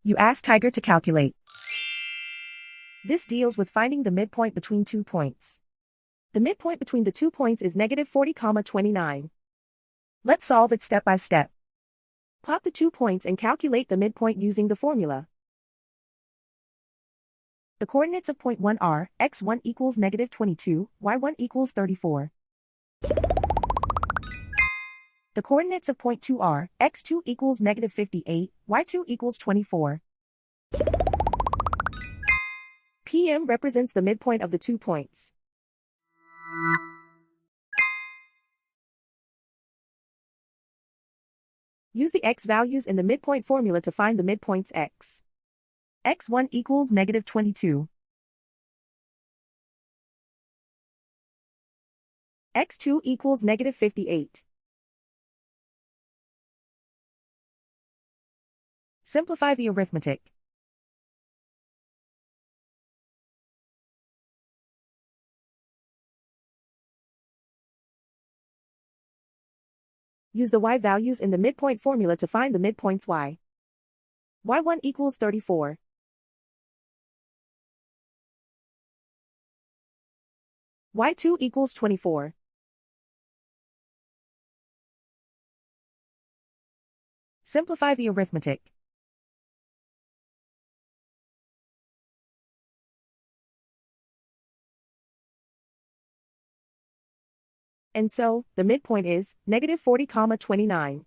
You ask Tiger to calculate. This deals with finding the midpoint between 2 points. The midpoint between the 2 points is -40,29. Let's solve it step by step. Plot the 2 points and calculate the midpoint using the formula. The coordinates of point 1 are x1 equals -22, y1 equals 34. The coordinates of point 2 are x2 equals -58, y2 equals 24. PM represents the midpoint of the 2 points. Use the x values in the midpoint formula to find the midpoints x. x1 equals -22. x2 equals -58. Simplify the arithmetic. Use the y values in the midpoint formula to find the midpoints y. y1 equals 34. y2 equals 24. Simplify the arithmetic. And so, the midpoint is -40,29.